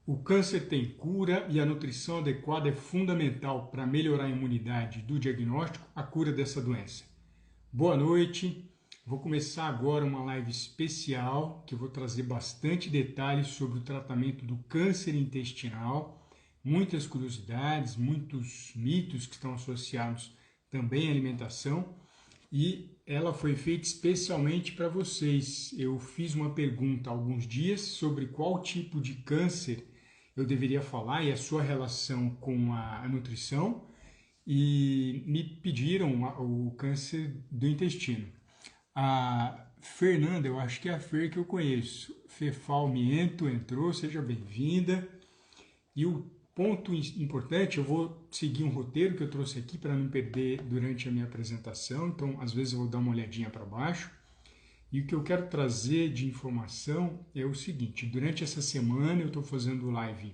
O câncer tem cura e a nutrição adequada é fundamental para melhorar a imunidade do diagnóstico, a cura dessa doença. Boa noite, vou começar agora uma live especial que eu vou trazer bastante detalhes sobre o tratamento do câncer intestinal, muitas curiosidades, muitos mitos que estão associados também à alimentação e ela foi feita especialmente para vocês. Eu fiz uma pergunta há alguns dias sobre qual tipo de câncer eu deveria falar e a sua relação com a nutrição e me pediram o câncer do intestino. A Fernanda, eu acho que é a Fer que eu conheço, Fefalmiento entrou, seja bem-vinda. E o ponto importante, eu vou seguir um roteiro que eu trouxe aqui para não perder durante a minha apresentação, então às vezes eu vou dar uma olhadinha para baixo. E o que eu quero trazer de informação é o seguinte: durante essa semana eu estou fazendo live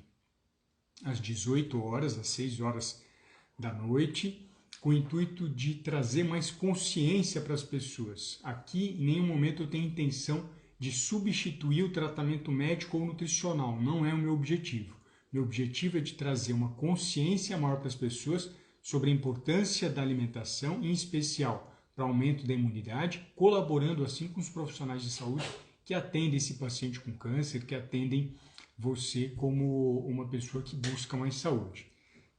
às 18 horas, às 6 horas da noite, com o intuito de trazer mais consciência para as pessoas. Aqui, em nenhum momento eu tenho intenção de substituir o tratamento médico ou nutricional, não é o meu objetivo. Meu objetivo é de trazer uma consciência maior para as pessoas sobre a importância da alimentação, em especial para o aumento da imunidade, colaborando assim com os profissionais de saúde que atendem esse paciente com câncer, que atendem você como uma pessoa que busca mais saúde.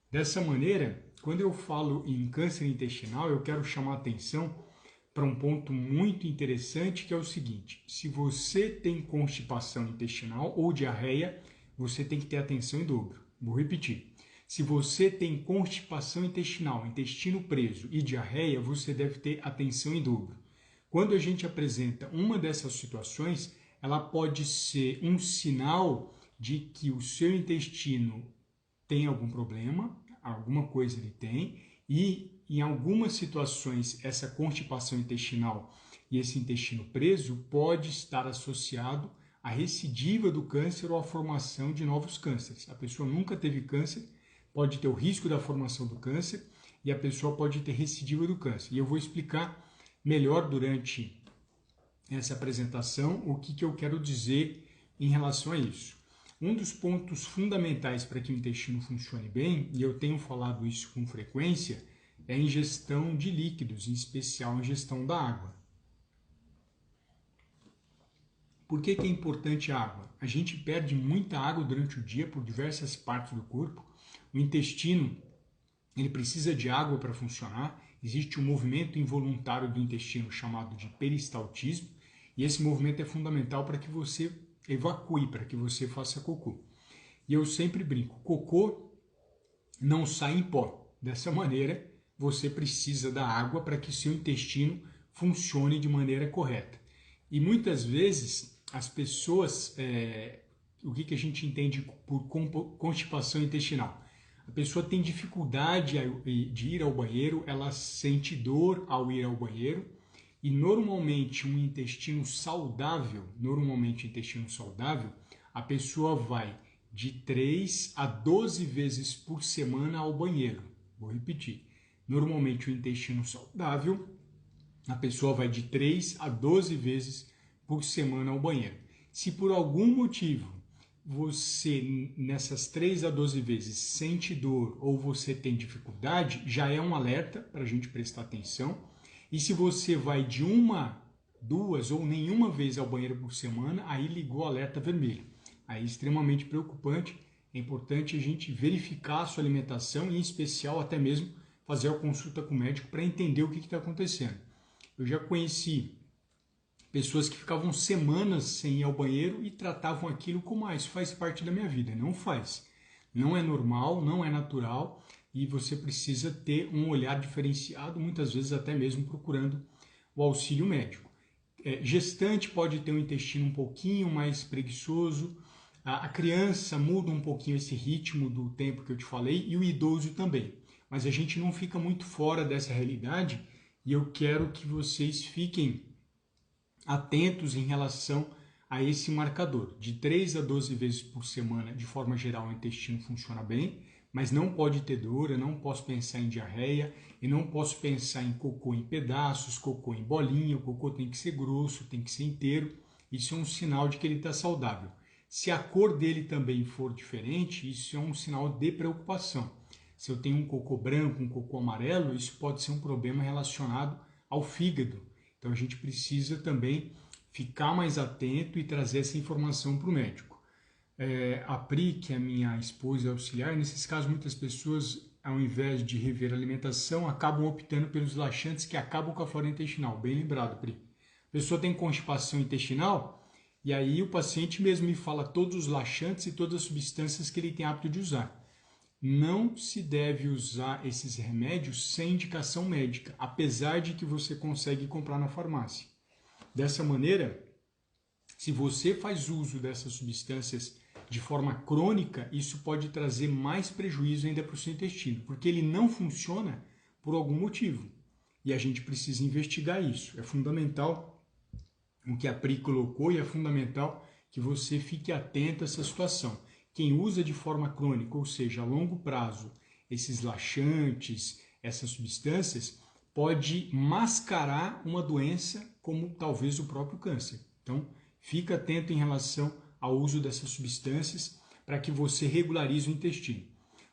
Dessa maneira, quando eu falo em câncer intestinal, eu quero chamar a atenção para um ponto muito interessante, que é o seguinte: se você tem constipação intestinal ou diarreia, você tem que ter atenção em dobro. Vou repetir. Se você tem constipação intestinal, intestino preso e diarreia, você deve ter atenção em dobro. Quando a gente apresenta uma dessas situações, ela pode ser um sinal de que o seu intestino tem algum problema, alguma coisa ele tem, e em algumas situações essa constipação intestinal e esse intestino preso pode estar associado à recidiva do câncer ou à formação de novos cânceres. A pessoa nunca teve câncer, pode ter o risco da formação do câncer e a pessoa pode ter recidiva do câncer. E eu vou explicar melhor durante essa apresentação o que eu quero dizer em relação a isso. Um dos pontos fundamentais para que o intestino funcione bem, e eu tenho falado isso com frequência, é a ingestão de líquidos, em especial a ingestão da água. Por que é importante a água? A gente perde muita água durante o dia por diversas partes do corpo. O intestino, ele precisa de água para funcionar. Existe um movimento involuntário do intestino chamado de peristaltismo, e esse movimento é fundamental para que você evacue, para que você faça cocô. E eu sempre brinco, cocô não sai em pó. Dessa maneira, você precisa da água para que seu intestino funcione de maneira correta. E muitas vezes as pessoas, o que a gente entende por constipação intestinal? A pessoa tem dificuldade de ir ao banheiro, ela sente dor ao ir ao banheiro, e normalmente um intestino saudável, a pessoa vai de 3 a 12 vezes por semana ao banheiro. Vou repetir. Normalmente o intestino saudável, a pessoa vai de 3 a 12 vezes por semana ao banheiro. Se por algum motivo você, nessas 3 a 12 vezes, sente dor ou você tem dificuldade, já é um alerta para a gente prestar atenção. E se você vai de 1, 2 ou nenhuma vez ao banheiro por semana, aí ligou o alerta vermelho. Aí é extremamente preocupante. É importante a gente verificar a sua alimentação e, em especial, até mesmo fazer a consulta com o médico para entender o que está acontecendo. Eu já conheci pessoas que ficavam semanas sem ir ao banheiro e tratavam aquilo como isso faz parte da minha vida. Não faz. Não é normal, não é natural e você precisa ter um olhar diferenciado, muitas vezes até mesmo procurando o auxílio médico. Gestante pode ter um intestino um pouquinho mais preguiçoso, a criança muda um pouquinho esse ritmo do tempo que eu te falei e o idoso também. Mas a gente não fica muito fora dessa realidade e eu quero que vocês fiquem atentos em relação a esse marcador. De 3 a 12 vezes por semana, de forma geral, o intestino funciona bem, mas não pode ter dor, eu não posso pensar em diarreia, e não posso pensar em cocô em pedaços, cocô em bolinha, o cocô tem que ser grosso, tem que ser inteiro, isso é um sinal de que ele está saudável. Se a cor dele também for diferente, isso é um sinal de preocupação. Se eu tenho um cocô branco, um cocô amarelo, isso pode ser um problema relacionado ao fígado. Então a gente precisa também ficar mais atento e trazer essa informação para o médico. A Pri, que é a minha esposa auxiliar, nesses casos muitas pessoas, ao invés de rever a alimentação, acabam optando pelos laxantes que acabam com a flora intestinal. Bem lembrado, Pri. A pessoa tem constipação intestinal e aí o paciente mesmo me fala todos os laxantes e todas as substâncias que ele tem hábito de usar. Não se deve usar esses remédios sem indicação médica, apesar de que você consegue comprar na farmácia. Dessa maneira, se você faz uso dessas substâncias de forma crônica, isso pode trazer mais prejuízo ainda para o seu intestino, porque ele não funciona por algum motivo. E a gente precisa investigar isso. É fundamental o que a Pri colocou e é fundamental que você fique atento a essa situação. Quem usa de forma crônica, ou seja, a longo prazo, esses laxantes, essas substâncias, pode mascarar uma doença como talvez o próprio câncer. Então, fica atento em relação ao uso dessas substâncias para que você regularize o intestino.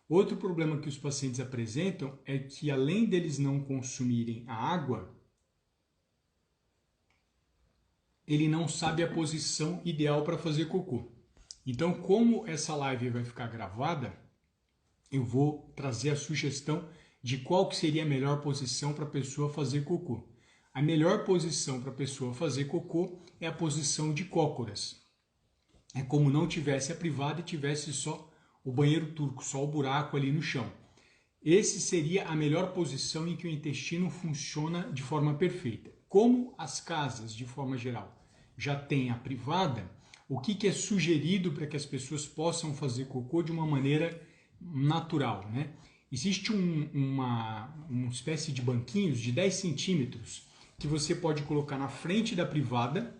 Outro problema que os pacientes apresentam é que, além deles não consumirem a água, ele não sabe a posição ideal para fazer cocô. Então, como essa live vai ficar gravada, eu vou trazer a sugestão de qual que seria a melhor posição para a pessoa fazer cocô. A melhor posição para a pessoa fazer cocô é a posição de cócoras. É como não tivesse a privada e tivesse só o banheiro turco, só o buraco ali no chão. Esse seria a melhor posição em que o intestino funciona de forma perfeita. Como as casas, de forma geral, já têm a privada, o que é sugerido para que as pessoas possam fazer cocô de uma maneira natural, né? Existe uma espécie de banquinhos de 10 centímetros que você pode colocar na frente da privada.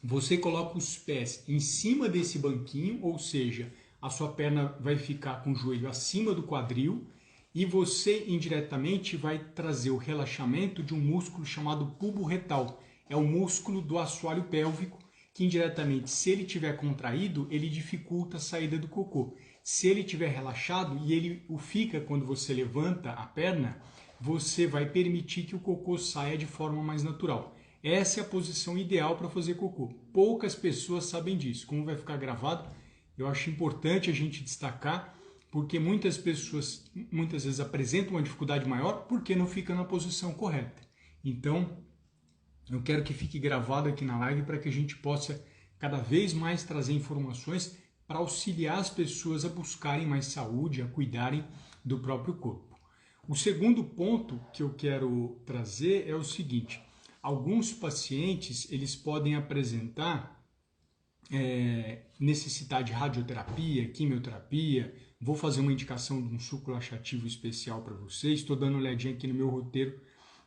Você coloca os pés em cima desse banquinho, ou seja, a sua perna vai ficar com o joelho acima do quadril e você indiretamente vai trazer o relaxamento de um músculo chamado pubo retal. É o músculo do assoalho pélvico que indiretamente, se ele estiver contraído, ele dificulta a saída do cocô. Se ele estiver relaxado e ele o fica quando você levanta a perna, você vai permitir que o cocô saia de forma mais natural. Essa é a posição ideal para fazer cocô. Poucas pessoas sabem disso. Como vai ficar gravado, eu acho importante a gente destacar, porque muitas pessoas muitas vezes apresentam uma dificuldade maior porque não fica na posição correta. Então, eu quero que fique gravado aqui na live para que a gente possa cada vez mais trazer informações para auxiliar as pessoas a buscarem mais saúde, a cuidarem do próprio corpo. O segundo ponto que eu quero trazer é o seguinte: alguns pacientes eles podem apresentar necessidade de radioterapia, quimioterapia. Vou fazer uma indicação de um suco laxativo especial para vocês. Estou dando uma olhadinha aqui no meu roteiro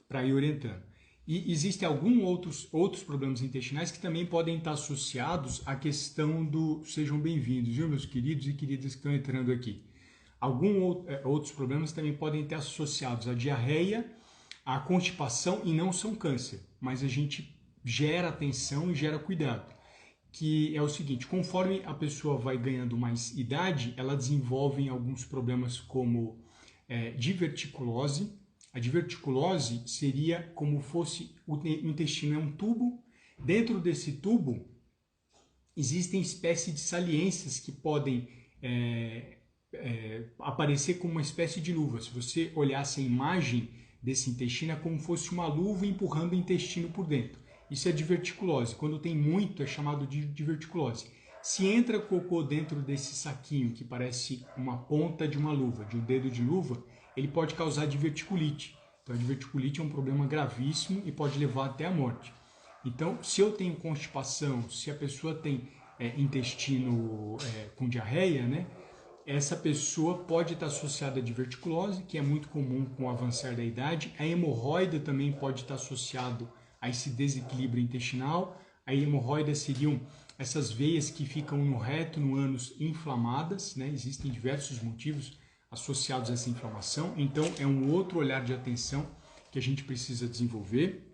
para ir orientando. E existem alguns outros problemas intestinais que também podem estar associados à questão do... Sejam bem-vindos, viu, meus queridos e queridas que estão entrando aqui. Outros problemas também podem estar associados à diarreia, à constipação e não são câncer, mas a gente gera atenção e gera cuidado. Que é o seguinte: conforme a pessoa vai ganhando mais idade, ela desenvolve alguns problemas como diverticulose. A diverticulose seria como fosse o intestino é um tubo. Dentro desse tubo existem espécies de saliências que podem aparecer como uma espécie de luva. Se você olhasse a imagem desse intestino, é como se fosse uma luva empurrando o intestino por dentro. Isso é diverticulose. Quando tem muito, é chamado de diverticulose. Se entra cocô dentro desse saquinho, que parece uma ponta de uma luva, de um dedo de luva, ele pode causar diverticulite. Então, a diverticulite é um problema gravíssimo e pode levar até a morte. Então, se eu tenho constipação, se a pessoa tem intestino com diarreia, né, essa pessoa pode estar associada à diverticulose, que é muito comum com o avançar da idade. A hemorroida também pode estar associado a esse desequilíbrio intestinal. A hemorroida seriam essas veias que ficam no reto, no ânus, inflamadas, né? Existem diversos motivos associados a essa inflamação, então é um outro olhar de atenção que a gente precisa desenvolver.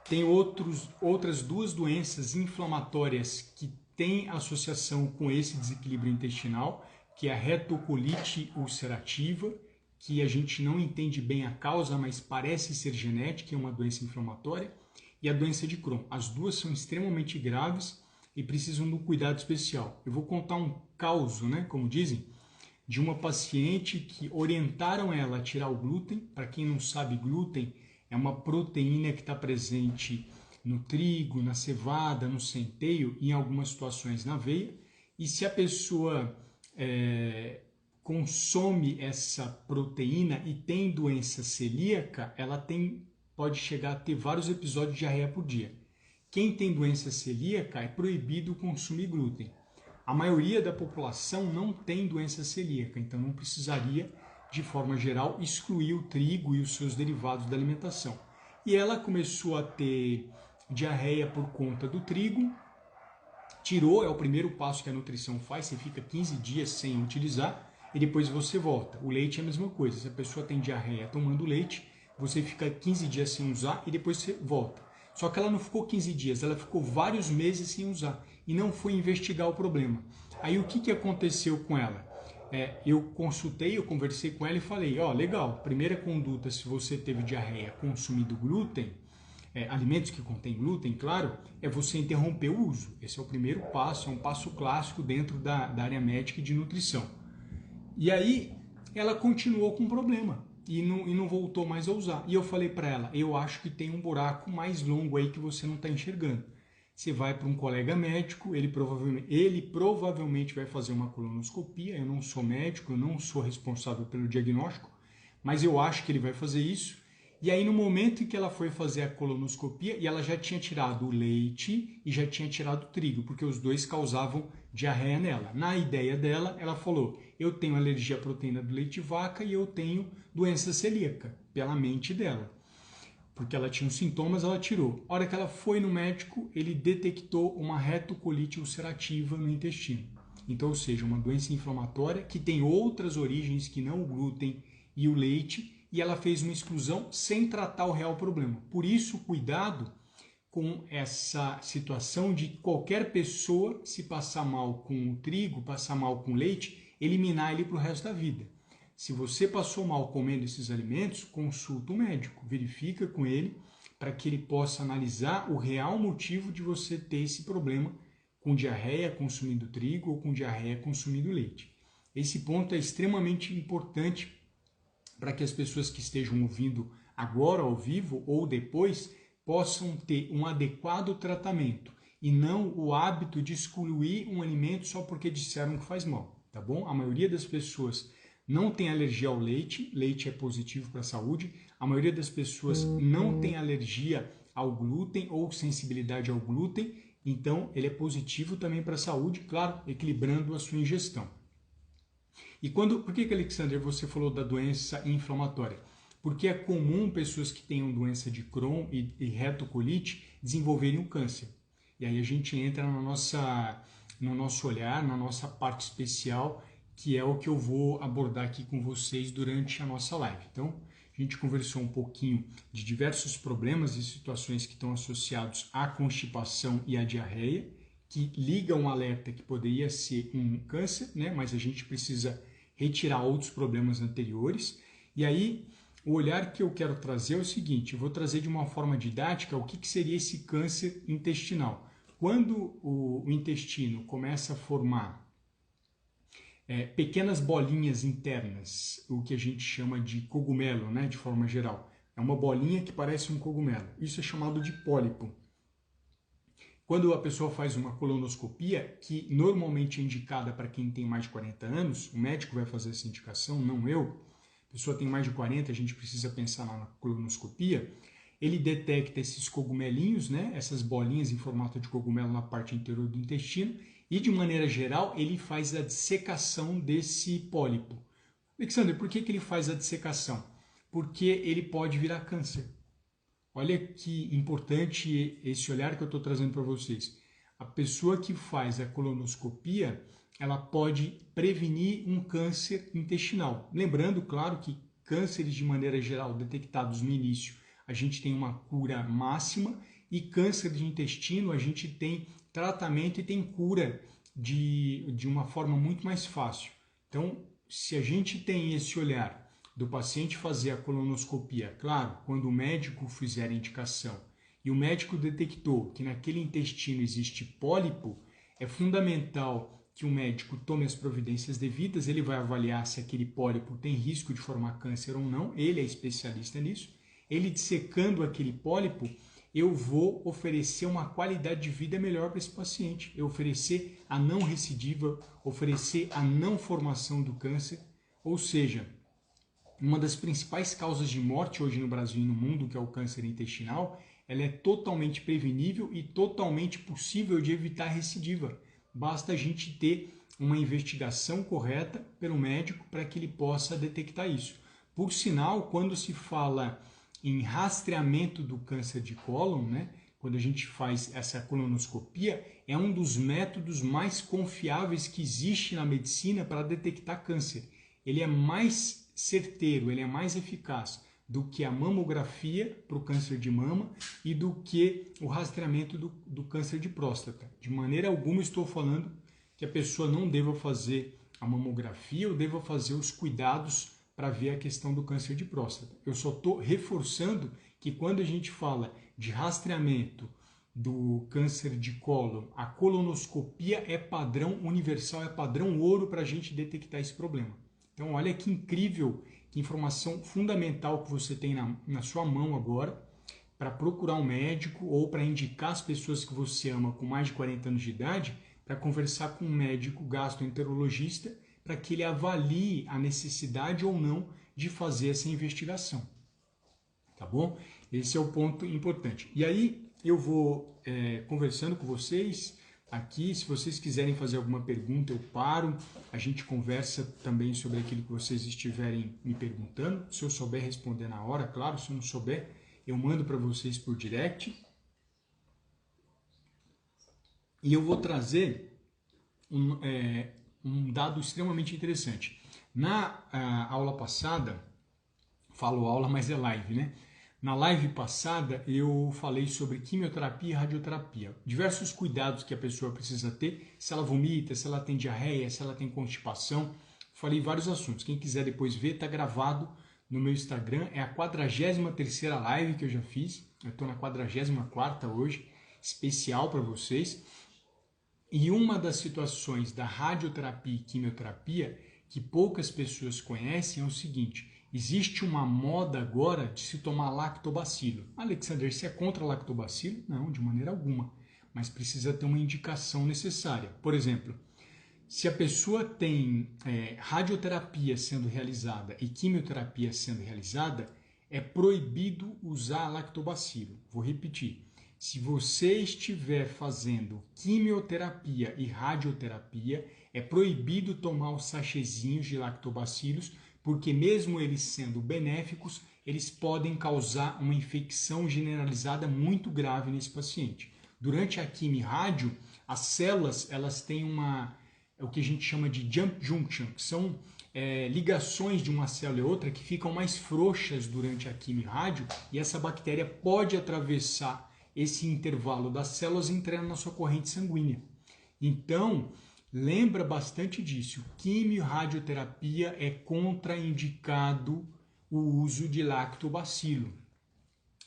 Tem outras duas doenças inflamatórias que tem associação com esse desequilíbrio intestinal, que é a retocolite ulcerativa, que a gente não entende bem a causa, mas parece ser genética, é uma doença inflamatória, e a doença de Crohn. As duas são extremamente graves e precisam de um cuidado especial. Eu vou contar um caso, né, como dizem, de uma paciente que orientaram ela a tirar o glúten. Para quem não sabe, glúten é uma proteína que está presente no trigo, na cevada, no centeio e em algumas situações na aveia. E se a pessoa consome essa proteína e tem doença celíaca, ela pode chegar a ter vários episódios de diarreia por dia. Quem tem doença celíaca é proibido consumir glúten. A maioria da população não tem doença celíaca, então não precisaria, de forma geral, excluir o trigo e os seus derivados da alimentação. E ela começou a ter diarreia por conta do trigo, tirou, é o primeiro passo que a nutrição faz, você fica 15 dias sem utilizar e depois você volta. O leite é a mesma coisa, se a pessoa tem diarreia tomando leite, você fica 15 dias sem usar e depois você volta. Só que ela não ficou 15 dias, ela ficou vários meses sem usar e não foi investigar o problema. Aí o que aconteceu com ela? Eu conversei com ela e falei, legal, primeira conduta, se você teve diarreia consumindo glúten, alimentos que contêm glúten, claro, é você interromper o uso. Esse é o primeiro passo, é um passo clássico dentro da área médica e de nutrição. E aí ela continuou com o problema e não voltou mais a usar. E eu falei para ela, eu acho que tem um buraco mais longo aí que você não está enxergando. Você vai para um colega médico, ele provavelmente vai fazer uma colonoscopia. Eu não sou médico, eu não sou responsável pelo diagnóstico, mas eu acho que ele vai fazer isso. E aí no momento em que ela foi fazer a colonoscopia, e ela já tinha tirado o leite e já tinha tirado o trigo, porque os dois causavam diarreia nela. Na ideia dela, ela falou, eu tenho alergia à proteína do leite de vaca e eu tenho doença celíaca, pela mente dela. Porque ela tinha os sintomas, ela tirou. A hora que ela foi no médico, ele detectou uma retocolite ulcerativa no intestino. Então, ou seja, uma doença inflamatória que tem outras origens que não o glúten e o leite, e ela fez uma exclusão sem tratar o real problema. Por isso, cuidado com essa situação de qualquer pessoa, se passar mal com o trigo, passar mal com o leite, eliminar ele para o resto da vida. Se você passou mal comendo esses alimentos, consulta o médico, verifica com ele para que ele possa analisar o real motivo de você ter esse problema com diarreia consumindo trigo ou com diarreia consumindo leite. Esse ponto é extremamente importante para que as pessoas que estejam ouvindo agora ao vivo ou depois possam ter um adequado tratamento e não o hábito de excluir um alimento só porque disseram que faz mal, tá bom? A maioria das pessoas não tem alergia ao leite, leite é positivo para a saúde. A maioria das pessoas não tem alergia ao glúten ou sensibilidade ao glúten, então ele é positivo também para a saúde, claro, equilibrando a sua ingestão. E por que, Alexander, você falou da doença inflamatória? Porque é comum pessoas que tenham doença de Crohn e retocolite desenvolverem o câncer. E aí a gente entra no nosso olhar, na nossa parte especial, que é o que eu vou abordar aqui com vocês durante a nossa live. Então, a gente conversou um pouquinho de diversos problemas e situações que estão associados à constipação e à diarreia, que ligam um alerta que poderia ser um câncer, né? Mas a gente precisa retirar outros problemas anteriores. E aí, o olhar que eu quero trazer é o seguinte, eu vou trazer de uma forma didática o que seria esse câncer intestinal. Quando o intestino começa a formar pequenas bolinhas internas, o que a gente chama de cogumelo, né, de forma geral. É uma bolinha que parece um cogumelo. Isso é chamado de pólipo. Quando a pessoa faz uma colonoscopia, que normalmente é indicada para quem tem mais de 40 anos, o médico vai fazer essa indicação, não eu. A pessoa tem mais de 40, a gente precisa pensar na colonoscopia. Ele detecta esses cogumelinhos, né, essas bolinhas em formato de cogumelo na parte interior do intestino, e de maneira geral ele faz a dissecação desse pólipo. Alexander, por que ele faz a dissecação? Porque ele pode virar câncer. Olha que importante esse olhar que eu estou trazendo para vocês. A pessoa que faz a colonoscopia, ela pode prevenir um câncer intestinal. Lembrando, claro, que cânceres de maneira geral detectados no início, a gente tem uma cura máxima, e câncer de intestino a gente tem tratamento e tem cura de uma forma muito mais fácil. Então, se a gente tem esse olhar do paciente fazer a colonoscopia, claro, quando o médico fizer a indicação e o médico detectou que naquele intestino existe pólipo, é fundamental que o médico tome as providências devidas, ele vai avaliar se aquele pólipo tem risco de formar câncer ou não, ele é especialista nisso. Ele dissecando aquele pólipo, eu vou oferecer uma qualidade de vida melhor para esse paciente, eu oferecer a não recidiva, oferecer a não formação do câncer, ou seja, uma das principais causas de morte hoje no Brasil e no mundo, que é o câncer intestinal, ela é totalmente prevenível e totalmente possível de evitar a recidiva. Basta a gente ter uma investigação correta pelo médico para que ele possa detectar isso. Por sinal, quando se fala em rastreamento do câncer de cólon, né, quando a gente faz essa colonoscopia, é um dos métodos mais confiáveis que existe na medicina para detectar câncer. Ele é mais certeiro, ele é mais eficaz do que a mamografia para o câncer de mama e do que o rastreamento do câncer de próstata. De maneira alguma estou falando que a pessoa não deva fazer a mamografia ou deva fazer os cuidados para ver a questão do câncer de próstata. Eu só estou reforçando que quando a gente fala de rastreamento do câncer de cólon, a colonoscopia é padrão universal, é padrão ouro para a gente detectar esse problema. Então olha que incrível, que informação fundamental que você tem na sua mão agora para procurar um médico ou para indicar as pessoas que você ama com mais de 40 anos de idade para conversar com um médico gastroenterologista para que ele avalie a necessidade ou não de fazer essa investigação. Tá bom? Esse é o ponto importante. E aí eu vou conversando com vocês aqui. Se vocês quiserem fazer alguma pergunta, eu paro. A gente conversa também sobre aquilo que vocês estiverem me perguntando. Se eu souber responder na hora, claro. Se eu não souber, eu mando para vocês por direct. E eu vou trazer um dado extremamente interessante. Na aula passada, falo aula, mas é live, né? Na live passada eu falei sobre quimioterapia e radioterapia, diversos cuidados que a pessoa precisa ter, se ela vomita, se ela tem diarreia, se ela tem constipação, falei vários assuntos. Quem quiser depois ver, está gravado no meu Instagram, é a 43ª live que eu já fiz, eu estou na 44ª hoje, especial para vocês. E uma das situações da radioterapia e quimioterapia que poucas pessoas conhecem é o seguinte: existe uma moda agora de se tomar lactobacilo. Alexander, você é contra lactobacilo? Não, de maneira alguma. Mas precisa ter uma indicação necessária. Por exemplo, se a pessoa tem radioterapia sendo realizada e quimioterapia sendo realizada, é proibido usar lactobacilo. Vou repetir. Se você estiver fazendo quimioterapia e radioterapia, é proibido tomar os sachezinhos de lactobacilos, porque mesmo eles sendo benéficos, eles podem causar uma infecção generalizada muito grave nesse paciente. Durante a quimio e rádio, as células elas têm o que a gente chama de jump junction, que são ligações de uma célula e outra que ficam mais frouxas durante a quimio e rádio, e essa bactéria pode atravessar esse intervalo das células entrando na sua corrente sanguínea. Então, lembra bastante disso. Quimio e radioterapia é contraindicado o uso de lactobacilo.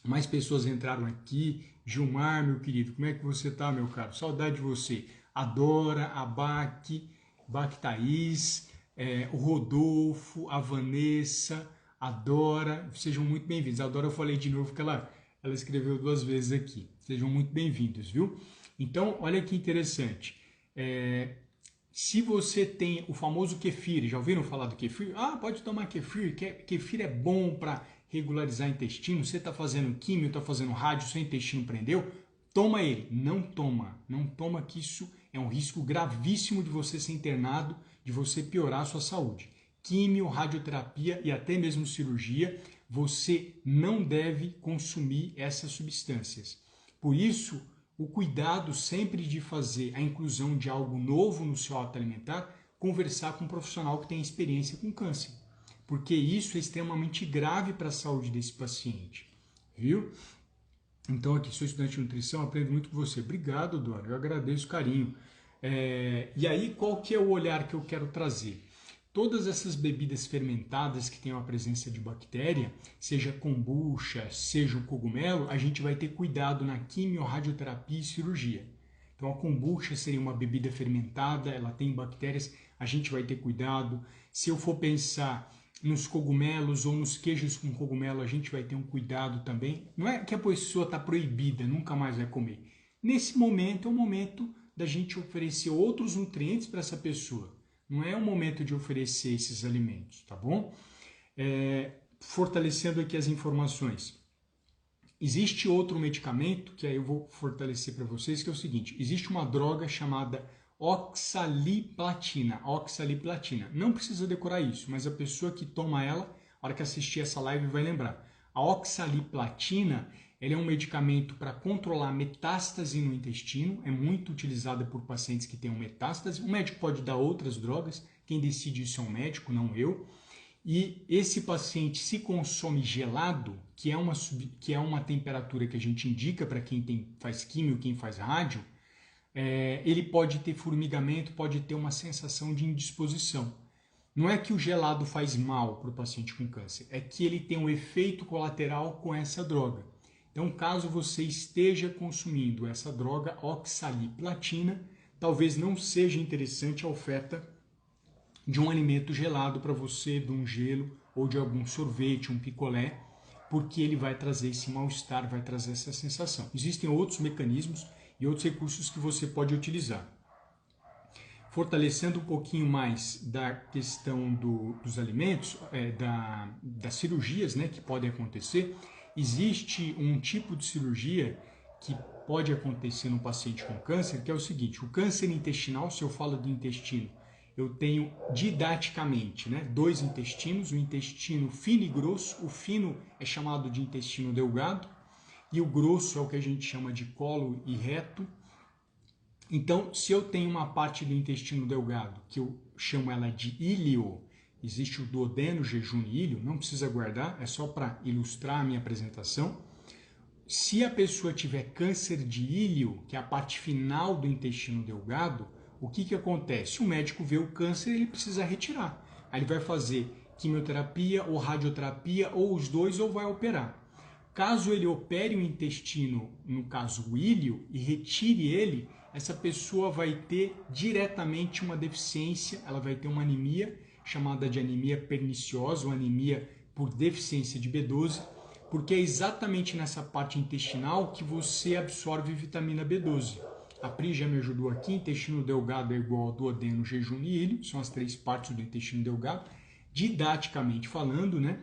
Mais pessoas entraram aqui. Gilmar, meu querido, como é que você tá, meu caro? Saudade de você. A Dora, a Bac Thaís, o Rodolfo, a Vanessa, a Dora. Sejam muito bem-vindos. A Dora eu falei de novo que ela escreveu 2 vezes aqui. Sejam muito bem-vindos, viu? Então, olha que interessante. Se você tem o famoso kefir, já ouviram falar do kefir? Ah, pode tomar kefir, kefir é bom para regularizar o intestino. Você está fazendo químio, está fazendo rádio, seu intestino prendeu? Toma ele. Não toma que isso é um risco gravíssimo de você ser internado, de você piorar a sua saúde. Químio, radioterapia e até mesmo cirurgia, você não deve consumir essas substâncias. Por isso, o cuidado sempre de fazer a inclusão de algo novo no seu hábito alimentar, conversar com um profissional que tem experiência com câncer, porque isso é extremamente grave para a saúde desse paciente, viu? Então aqui sou estudante de nutrição, aprendo muito com você. Obrigado, Dora, eu agradeço o carinho. E aí qual que é o olhar que eu quero trazer? Todas essas bebidas fermentadas que têm uma presença de bactéria, seja kombucha, seja o cogumelo, a gente vai ter cuidado na quimio, radioterapia e cirurgia. Então a kombucha seria uma bebida fermentada, ela tem bactérias, a gente vai ter cuidado. Se eu for pensar nos cogumelos ou nos queijos com cogumelo, a gente vai ter um cuidado também. Não é que a pessoa está proibida, nunca mais vai comer. Nesse momento é o momento da gente oferecer outros nutrientes para essa pessoa. Não é o momento de oferecer esses alimentos, tá bom? Fortalecendo aqui as informações. Existe outro medicamento, que aí eu vou fortalecer para vocês, que é o seguinte. Existe uma droga chamada oxaliplatina. Oxaliplatina. Não precisa decorar isso, mas a pessoa que toma ela, a hora que assistir essa live, vai lembrar. A oxaliplatina, ela é um medicamento para controlar metástase no intestino, é muito utilizada por pacientes que têm metástase. O médico pode dar outras drogas, quem decide isso é um médico, não eu. E esse paciente, se consome gelado, que é uma temperatura que a gente indica para quem faz químio, quem faz rádio, ele pode ter formigamento, pode ter uma sensação de indisposição. Não é que o gelado faz mal para o paciente com câncer, é que ele tem um efeito colateral com essa droga. Então, caso você esteja consumindo essa droga oxaliplatina, talvez não seja interessante a oferta de um alimento gelado para você, de um gelo ou de algum sorvete, um picolé, porque ele vai trazer esse mal-estar, vai trazer essa sensação. Existem outros mecanismos e outros recursos que você pode utilizar. Fortalecendo um pouquinho mais da questão dos alimentos, das cirurgias, né, que podem acontecer, existe um tipo de cirurgia que pode acontecer no paciente com câncer, que é o seguinte: o câncer intestinal, se eu falo do intestino, eu tenho didaticamente, né, dois intestinos, o intestino fino e grosso. O fino é chamado de intestino delgado e o grosso é o que a gente chama de colo e reto. Então, se eu tenho uma parte do intestino delgado, que eu chamo ela de íleo, existe o duodeno, jejum e íleo, não precisa guardar, é só para ilustrar a minha apresentação. Se a pessoa tiver câncer de íleo, que é a parte final do intestino delgado, o que acontece? O médico vê o câncer e ele precisa retirar. Aí ele vai fazer quimioterapia ou radioterapia, ou os dois, ou vai operar. Caso ele opere o intestino, no caso o íleo, e retire ele, essa pessoa vai ter diretamente uma deficiência, ela vai ter uma anemia, chamada de anemia perniciosa, ou anemia por deficiência de B12, porque é exatamente nessa parte intestinal que você absorve vitamina B12. A Pri já me ajudou aqui, intestino delgado é igual ao duodeno, jejum e íleo, são as três partes do intestino delgado. Didaticamente falando, né?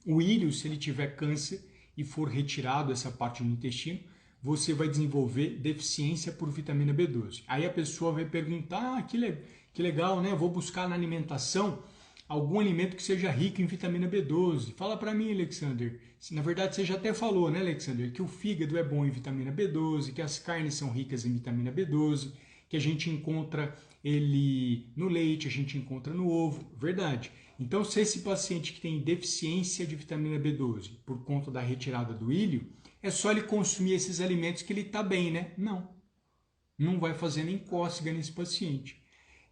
O íleo, se ele tiver câncer e for retirado essa parte do intestino, você vai desenvolver deficiência por vitamina B12. Aí a pessoa vai perguntar, que legal, né? Eu vou buscar na alimentação algum alimento que seja rico em vitamina B12. Fala para mim, Alexander. Na verdade, você já até falou, né, Alexander, que o fígado é bom em vitamina B12, que as carnes são ricas em vitamina B12, que a gente encontra ele no leite, a gente encontra no ovo. Verdade. Então, se esse paciente que tem deficiência de vitamina B12 por conta da retirada do íleo, é só ele consumir esses alimentos que ele está bem, né? Não vai fazer nem cócega nesse paciente.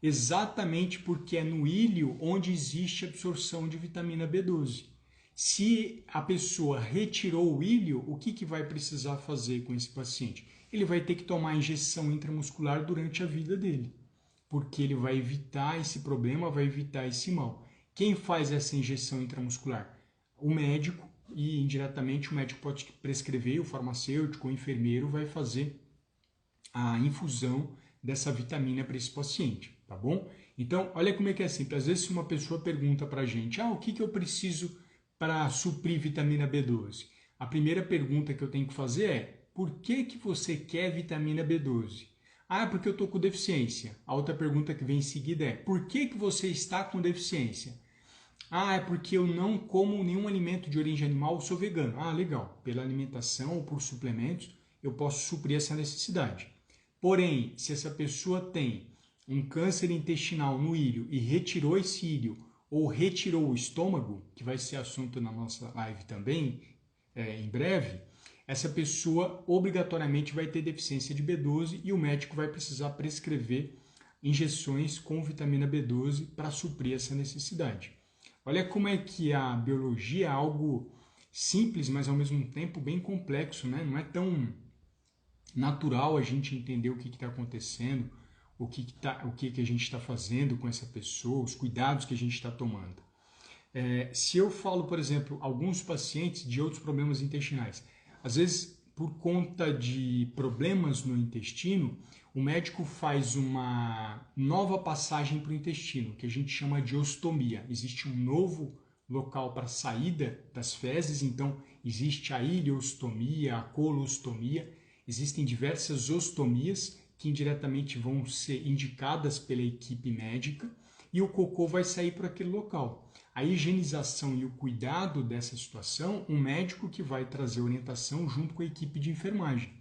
Exatamente porque é no íleo onde existe absorção de vitamina B12. Se a pessoa retirou o íleo, o que vai precisar fazer com esse paciente? Ele vai ter que tomar injeção intramuscular durante a vida dele, porque ele vai evitar esse problema, vai evitar esse mal. Quem faz essa injeção intramuscular? O médico, e indiretamente o médico pode prescrever, o farmacêutico, o enfermeiro vai fazer a infusão dessa vitamina para esse paciente, tá bom? Então, olha como é que é simples. Às vezes uma pessoa pergunta para a gente, o que eu preciso para suprir vitamina B12? A primeira pergunta que eu tenho que fazer é, por que você quer vitamina B12? É porque eu estou com deficiência. A outra pergunta que vem em seguida é, por que você está com deficiência? É porque eu não como nenhum alimento de origem animal, eu sou vegano. Legal. Pela alimentação ou por suplementos, eu posso suprir essa necessidade. Porém, se essa pessoa tem um câncer intestinal no íleo e retirou esse íleo ou retirou o estômago, que vai ser assunto na nossa live também, em breve, essa pessoa obrigatoriamente vai ter deficiência de B12 e o médico vai precisar prescrever injeções com vitamina B12 para suprir essa necessidade. Olha como é que a biologia é algo simples, mas ao mesmo tempo bem complexo, né? Não é tão natural a gente entender o que está acontecendo, o que a gente está fazendo com essa pessoa, os cuidados que a gente está tomando. Se eu falo, por exemplo, alguns pacientes de outros problemas intestinais, às vezes por conta de problemas no intestino, o médico faz uma nova passagem para o intestino, que a gente chama de ostomia. Existe um novo local para saída das fezes, então existe a ileostomia, a colostomia, existem diversas ostomias que indiretamente vão ser indicadas pela equipe médica e o cocô vai sair para aquele local. A higienização e o cuidado dessa situação, um médico que vai trazer orientação junto com a equipe de enfermagem.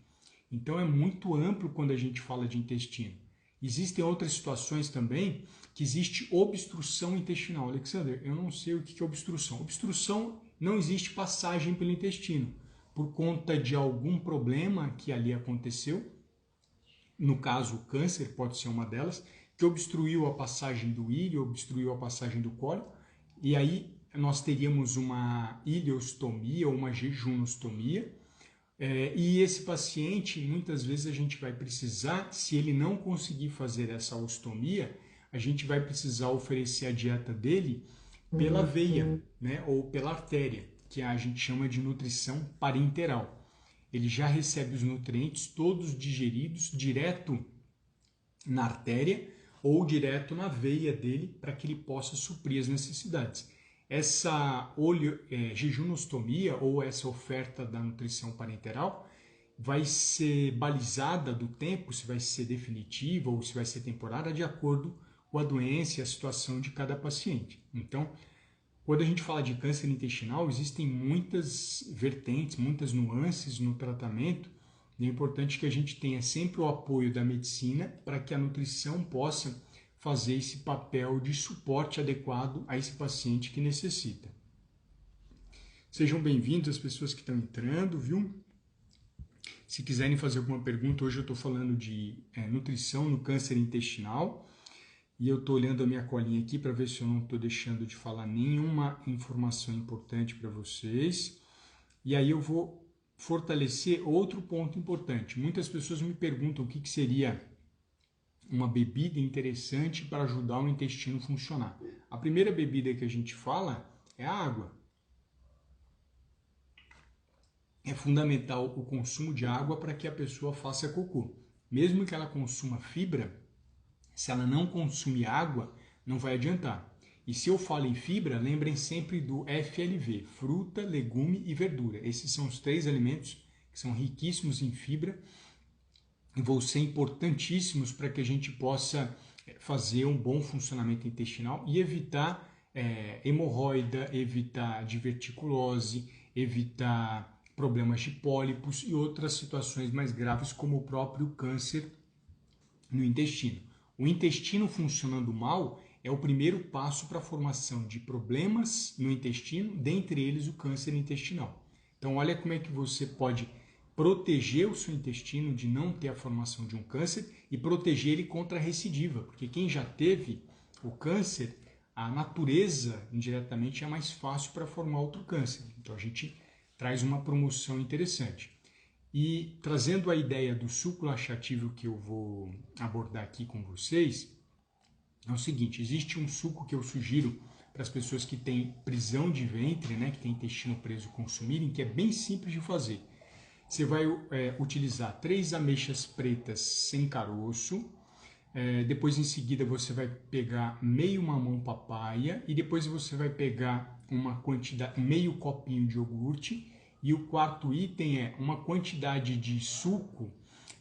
Então é muito amplo quando a gente fala de intestino. Existem outras situações também que existe obstrução intestinal. Alexander, eu não sei o que é obstrução. Obstrução não existe passagem pelo intestino, por conta de algum problema que ali aconteceu. No caso, o câncer pode ser uma delas, que obstruiu a passagem do íleo, obstruiu a passagem do cólon, e aí nós teríamos uma ileostomia ou uma jejunostomia, e esse paciente, muitas vezes a gente vai precisar, se ele não conseguir fazer essa ostomia, a gente vai precisar oferecer a dieta dele pela veia, né, ou pela artéria, que a gente chama de nutrição parenteral. Ele já recebe os nutrientes todos digeridos direto na artéria ou direto na veia dele para que ele possa suprir as necessidades. Essa jejunostomia ou essa oferta da nutrição parenteral vai ser balizada do tempo, se vai ser definitiva ou se vai ser temporária, de acordo com a doença e a situação de cada paciente. Então, quando a gente fala de câncer intestinal, existem muitas vertentes, muitas nuances no tratamento, e é importante que a gente tenha sempre o apoio da medicina para que a nutrição possa fazer esse papel de suporte adequado a esse paciente que necessita. Sejam bem-vindos as pessoas que estão entrando, viu? Se quiserem fazer alguma pergunta, hoje eu estou falando de nutrição no câncer intestinal. E eu estou olhando a minha colinha aqui para ver se eu não estou deixando de falar nenhuma informação importante para vocês. E aí eu vou fortalecer outro ponto importante. Muitas pessoas me perguntam o que seria uma bebida interessante para ajudar o intestino a funcionar. A primeira bebida que a gente fala é a água. É fundamental o consumo de água para que a pessoa faça cocô. Mesmo que ela consuma fibra, se ela não consumir água, não vai adiantar. E se eu falo em fibra, lembrem sempre do FLV, fruta, legume e verdura. Esses são os 3 alimentos que são riquíssimos em fibra e vão ser importantíssimos para que a gente possa fazer um bom funcionamento intestinal e evitar hemorroida, evitar diverticulose, evitar problemas de pólipos e outras situações mais graves como o próprio câncer no intestino. O intestino funcionando mal é o primeiro passo para a formação de problemas no intestino, dentre eles o câncer intestinal. Então, olha como é que você pode proteger o seu intestino de não ter a formação de um câncer e proteger ele contra a recidiva, porque quem já teve o câncer, a natureza indiretamente é mais fácil para formar outro câncer. Então, a gente traz uma promoção interessante. E trazendo a ideia do suco laxativo que eu vou abordar aqui com vocês, é o seguinte, existe um suco que eu sugiro para as pessoas que têm prisão de ventre, né, que têm intestino preso consumirem, que é bem simples de fazer. Você vai utilizar 3 ameixas pretas sem caroço, depois em seguida você vai pegar meio mamão papaya e depois você vai pegar uma quantidade, meio copinho de iogurte. E o quarto item é uma quantidade de suco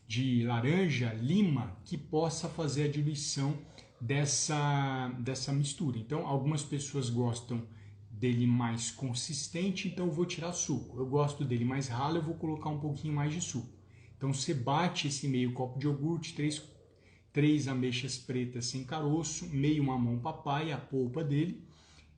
de laranja, lima, que possa fazer a diluição dessa mistura. Então, algumas pessoas gostam dele mais consistente, então eu vou tirar suco. Eu gosto dele mais ralo, eu vou colocar um pouquinho mais de suco. Então, você bate esse meio copo de iogurte, 3 ameixas pretas sem caroço, meio mamão papai, a polpa dele,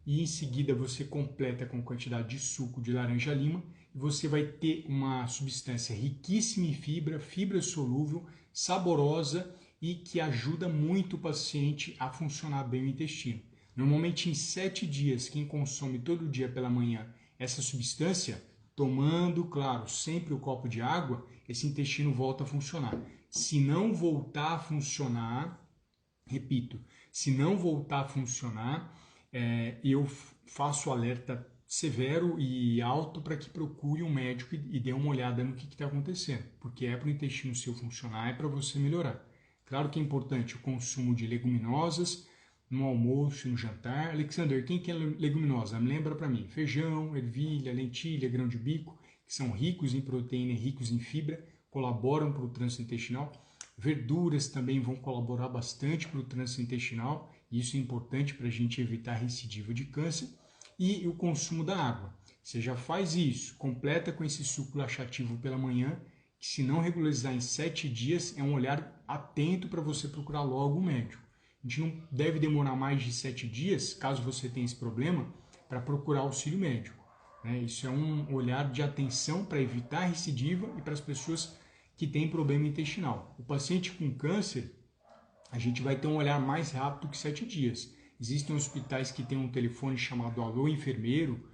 e em seguida você completa com quantidade de suco de laranja lima, você vai ter uma substância riquíssima em fibra, fibra solúvel, saborosa e que ajuda muito o paciente a funcionar bem o intestino. Normalmente em 7 dias, quem consome todo dia pela manhã essa substância, tomando, claro, sempre o copo de água, esse intestino volta a funcionar. Se não voltar a funcionar, repito, se não voltar a funcionar, eu faço alerta severo e alto para que procure um médico e dê uma olhada no que está acontecendo, porque é para o intestino seu funcionar, é para você melhorar. Claro que é importante o consumo de leguminosas no almoço e no jantar. Alexander, quem que é leguminosa? Lembra para mim, feijão, ervilha, lentilha, grão de bico, que são ricos em proteína e ricos em fibra, colaboram para o trânsito intestinal. Verduras também vão colaborar bastante para o trânsito intestinal, e isso é importante para a gente evitar recidiva de câncer. E o consumo da água. Você já faz isso, completa com esse suco laxativo pela manhã, que se não regularizar em 7 dias, é um olhar atento para você procurar logo um médico. A gente não deve demorar mais de 7 dias, caso você tenha esse problema, para procurar auxílio médico. Isso é um olhar de atenção para evitar recidiva e para as pessoas que têm problema intestinal. O paciente com câncer, a gente vai ter um olhar mais rápido que 7 dias. Existem hospitais que têm um telefone chamado Alô Enfermeiro,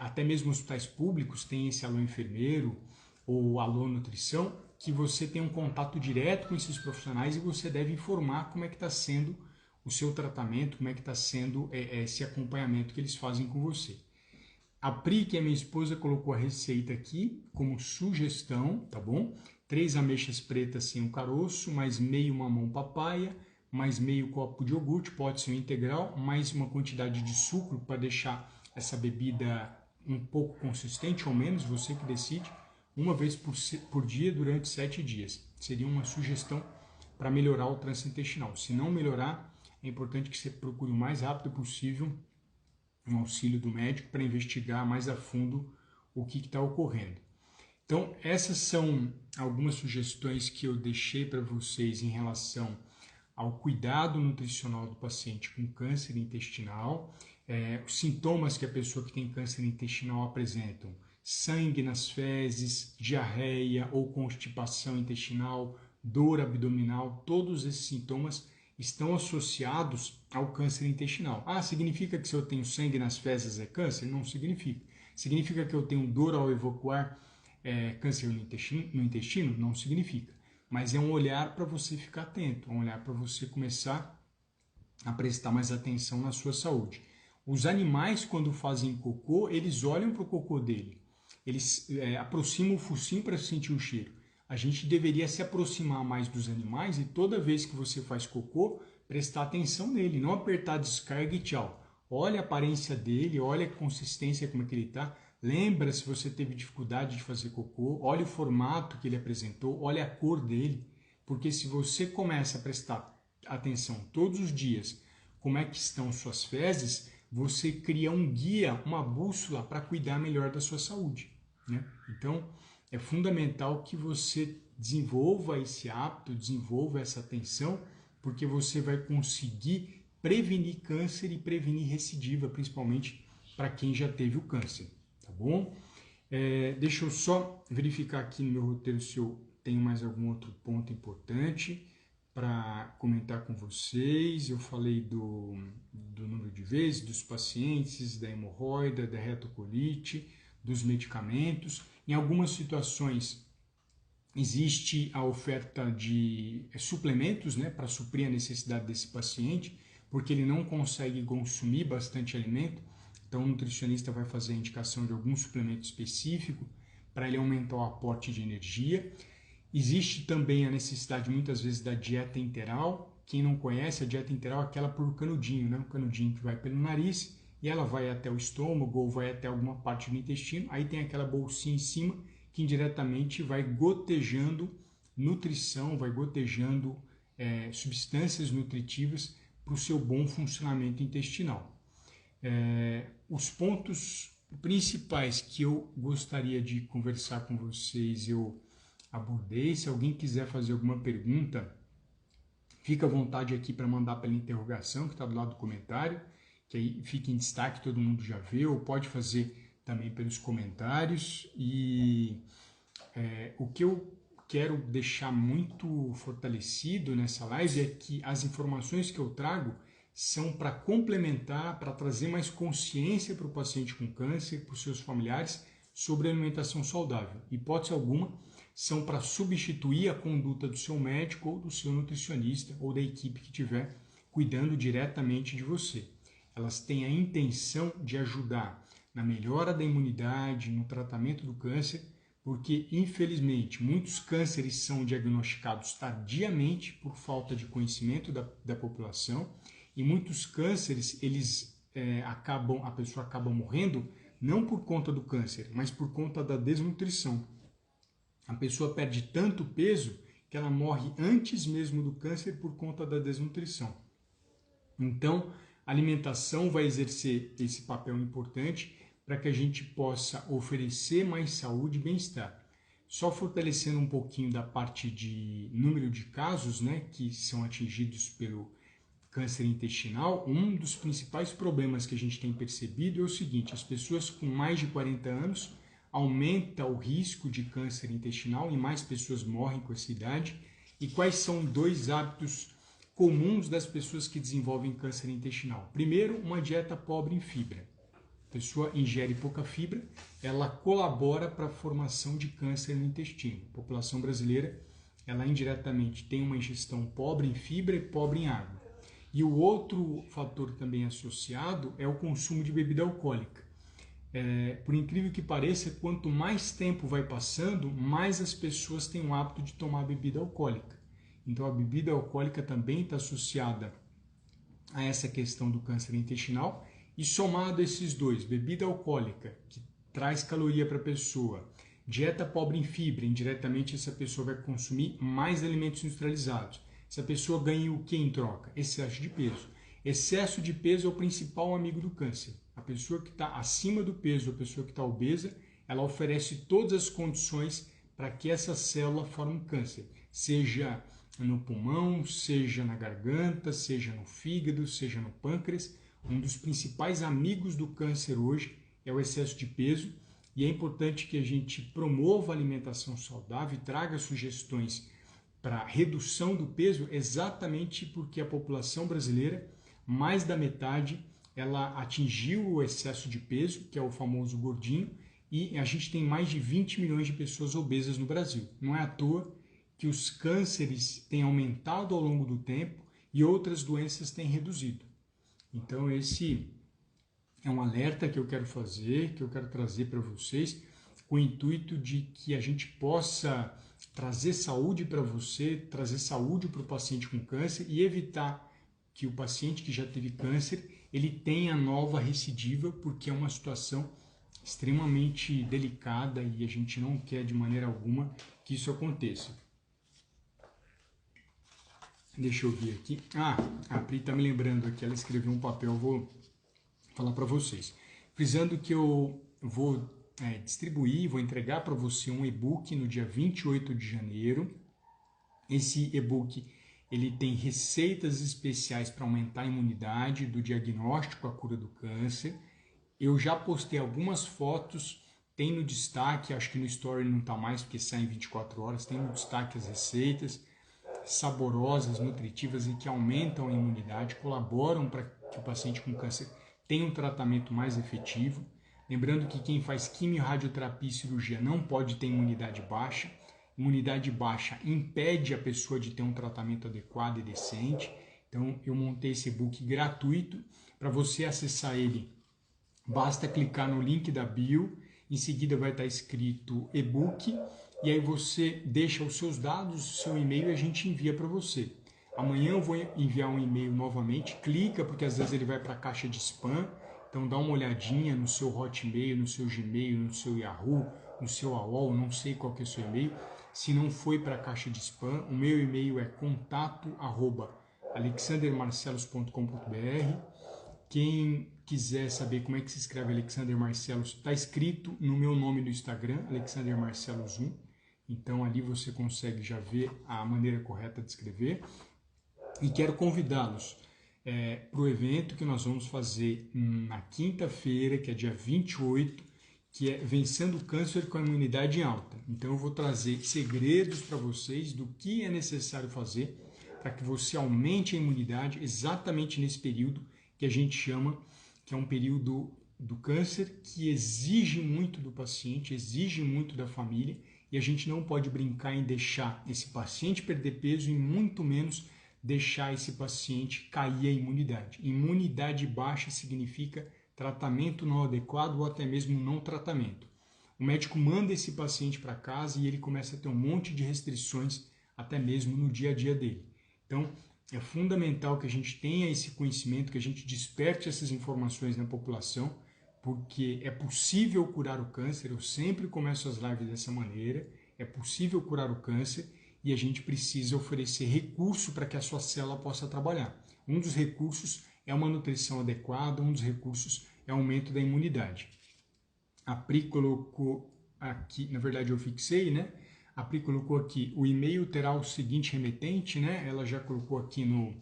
até mesmo hospitais públicos têm esse Alô Enfermeiro ou Alô Nutrição, que você tem um contato direto com esses profissionais e você deve informar como é que está sendo o seu tratamento, como é que está sendo esse acompanhamento que eles fazem com você. A Pri, que é minha esposa, colocou a receita aqui como sugestão, tá bom? 3 ameixas pretas sem o caroço, mais meio mamão papaya, mais meio copo de iogurte, pode ser um integral, mais uma quantidade de sucro para deixar essa bebida um pouco consistente ou menos, você que decide, uma vez por dia durante 7 dias. Seria uma sugestão para melhorar o trânsito intestinal. Se não melhorar, é importante que você procure o mais rápido possível um auxílio do médico para investigar mais a fundo o que está ocorrendo. Então, essas são algumas sugestões que eu deixei para vocês em relação ao cuidado nutricional do paciente com câncer intestinal, os sintomas que a pessoa que tem câncer intestinal apresentam: sangue nas fezes, diarreia ou constipação intestinal, dor abdominal, todos esses sintomas estão associados ao câncer intestinal. Significa que se eu tenho sangue nas fezes é câncer? Não significa. Significa que eu tenho dor ao evacuar câncer no intestino? Não significa. Mas é um olhar para você ficar atento, um olhar para você começar a prestar mais atenção na sua saúde. Os animais, quando fazem cocô, eles olham para o cocô dele. Eles aproximam o focinho para sentir o cheiro. A gente deveria se aproximar mais dos animais e toda vez que você faz cocô, prestar atenção nele, não apertar a descarga e tchau. Olha a aparência dele, olha a consistência, como é que ele está. Lembra se você teve dificuldade de fazer cocô, olha o formato que ele apresentou, olha a cor dele. Porque se você começa a prestar atenção todos os dias como é que estão suas fezes, você cria um guia, uma bússola para cuidar melhor da sua saúde. Então, é fundamental que você desenvolva esse hábito, desenvolva essa atenção, porque você vai conseguir prevenir câncer e prevenir recidiva, principalmente para quem já teve o câncer, tá bom? Deixa eu só verificar aqui no meu roteiro se eu tenho mais algum outro ponto importante para comentar com vocês. Eu falei do número de vezes, dos pacientes, da hemorroida, da retocolite, dos medicamentos. Em algumas situações existe a oferta de suplementos, para suprir a necessidade desse paciente, porque ele não consegue consumir bastante alimento. Então o nutricionista vai fazer a indicação de algum suplemento específico para ele aumentar o aporte de energia. Existe também a necessidade muitas vezes da dieta enteral. Quem não conhece, a dieta enteral é aquela por canudinho, um canudinho que vai pelo nariz e ela vai até o estômago ou vai até alguma parte do intestino. Aí tem aquela bolsinha em cima que indiretamente vai gotejando nutrição, vai gotejando substâncias nutritivas para o seu bom funcionamento intestinal. Os pontos principais que eu gostaria de conversar com vocês, eu abordei. Se alguém quiser fazer alguma pergunta, fica à vontade aqui para mandar pela interrogação que está do lado do comentário, que aí fica em destaque, todo mundo já vê, ou pode fazer também pelos comentários. E o que eu quero deixar muito fortalecido nessa live é que as informações que eu trago são para complementar, para trazer mais consciência para o paciente com câncer, para os seus familiares, sobre alimentação saudável. Hipótese alguma, são para substituir a conduta do seu médico ou do seu nutricionista ou da equipe que estiver cuidando diretamente de você. Elas têm a intenção de ajudar na melhora da imunidade, no tratamento do câncer, porque, infelizmente, muitos cânceres são diagnosticados tardiamente por falta de conhecimento da população, e muitos cânceres, a pessoa acaba morrendo não por conta do câncer, mas por conta da desnutrição. A pessoa perde tanto peso que ela morre antes mesmo do câncer por conta da desnutrição. Então, a alimentação vai exercer esse papel importante para que a gente possa oferecer mais saúde e bem-estar. Só fortalecendo um pouquinho da parte de número de casos, né, que são atingidos pelo câncer intestinal, um dos principais problemas que a gente tem percebido é o seguinte: as pessoas com mais de 40 anos aumenta o risco de câncer intestinal e mais pessoas morrem com essa idade. E quais são 2 hábitos comuns das pessoas que desenvolvem câncer intestinal? Primeiro, uma dieta pobre em fibra. A pessoa ingere pouca fibra, ela colabora para a formação de câncer no intestino. A população brasileira, ela indiretamente tem uma ingestão pobre em fibra e pobre em água. E o outro fator também associado é o consumo de bebida alcoólica. Por incrível que pareça, quanto mais tempo vai passando, mais as pessoas têm o hábito de tomar bebida alcoólica. Então a bebida alcoólica também está associada a essa questão do câncer intestinal. E somado a esses 2, bebida alcoólica, que traz caloria para a pessoa, dieta pobre em fibra, indiretamente essa pessoa vai consumir mais alimentos industrializados. Essa pessoa ganha o que em troca? Excesso de peso. Excesso de peso é o principal amigo do câncer. A pessoa que está acima do peso, a pessoa que está obesa, ela oferece todas as condições para que essa célula forme um câncer, seja no pulmão, seja na garganta, seja no fígado, seja no pâncreas. Um dos principais amigos do câncer hoje é o excesso de peso, e é importante que a gente promova a alimentação saudável e traga sugestões para redução do peso, exatamente porque a população brasileira, mais da metade, ela atingiu o excesso de peso, que é o famoso gordinho, e a gente tem mais de 20 milhões de pessoas obesas no Brasil. Não é à toa que os cânceres têm aumentado ao longo do tempo e outras doenças têm reduzido. Então esse é um alerta que eu quero fazer, que eu quero trazer para vocês, com o intuito de que a gente possa trazer saúde para você, trazer saúde para o paciente com câncer e evitar que o paciente que já teve câncer, ele tenha nova recidiva, porque é uma situação extremamente delicada e a gente não quer de maneira alguma que isso aconteça. Deixa eu ver aqui. A Pri está me lembrando aqui, ela escreveu um papel, eu vou falar para vocês. Frisando que eu vou distribuir, vou entregar para você um e-book no dia 28 de janeiro. Esse e-book ele tem receitas especiais para aumentar a imunidade, do diagnóstico à cura do câncer. Eu já postei algumas fotos, tem no destaque, acho que no story não está mais porque sai em 24 horas, tem no destaque as receitas saborosas, nutritivas e que aumentam a imunidade, colaboram para que o paciente com câncer tenha um tratamento mais efetivo. Lembrando que quem faz quimio, radioterapia e cirurgia não pode ter imunidade baixa. Imunidade baixa impede a pessoa de ter um tratamento adequado e decente. Então eu montei esse e-book gratuito. Para você acessar ele, basta clicar no link da bio, em seguida vai estar escrito e-book, e aí você deixa os seus dados, o seu e-mail e a gente envia para você. Amanhã eu vou enviar um e-mail novamente, clica porque às vezes ele vai para a caixa de spam, então dá uma olhadinha no seu Hotmail, no seu Gmail, no seu Yahoo, no seu AOL, não sei qual que é o seu e-mail. Se não foi para a caixa de spam, o meu e-mail é contato@alexandermarcelos.com.br. Quem quiser saber como é que se escreve Alexander Marcelos, está escrito no meu nome do Instagram, Alexander Marcelos 1. Então ali você consegue já ver a maneira correta de escrever. E quero convidá-los para o evento que nós vamos fazer na quinta-feira, que é dia 28, que é Vencendo o Câncer com a Imunidade Alta. Então eu vou trazer segredos para vocês do que é necessário fazer para que você aumente a imunidade exatamente nesse período que a gente chama, que é um período do câncer que exige muito do paciente, exige muito da família, e a gente não pode brincar em deixar esse paciente perder peso e muito menos deixar esse paciente cair a imunidade. Imunidade baixa significa tratamento não adequado ou até mesmo não tratamento. O médico manda esse paciente para casa e ele começa a ter um monte de restrições até mesmo no dia a dia dele. Então, é fundamental que a gente tenha esse conhecimento, que a gente desperte essas informações na população, porque é possível curar o câncer. Eu sempre começo as lives dessa maneira. É possível curar o câncer e a gente precisa oferecer recurso para que a sua célula possa trabalhar. Um dos recursos é uma nutrição adequada, um dos recursos é o aumento da imunidade. A Pri colocou aqui, na verdade eu fixei, né? A Pri colocou aqui, o e-mail terá o seguinte remetente, né? Ela já colocou aqui no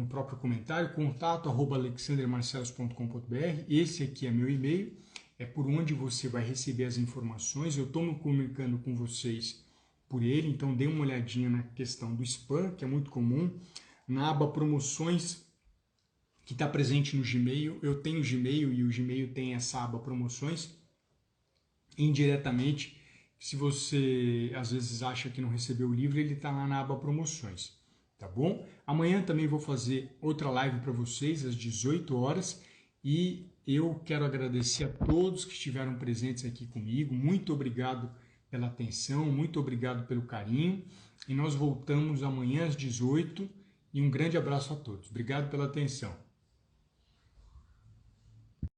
próprio comentário, contato@alexandermarcelos.com.br. Esse aqui é meu e-mail, é por onde você vai receber as informações. Eu estou me comunicando com vocês por ele, então dê uma olhadinha na questão do spam, que é muito comum. Na aba promoções, que está presente no Gmail, eu tenho Gmail e o Gmail tem essa aba promoções. Indiretamente, se você às vezes acha que não recebeu o livro, ele está lá na aba promoções, tá bom? Amanhã também vou fazer outra live para vocês às 18 horas e eu quero agradecer a todos que estiveram presentes aqui comigo. Muito obrigado pela atenção, muito obrigado pelo carinho e nós voltamos amanhã às 18 e um grande abraço a todos. Obrigado pela atenção.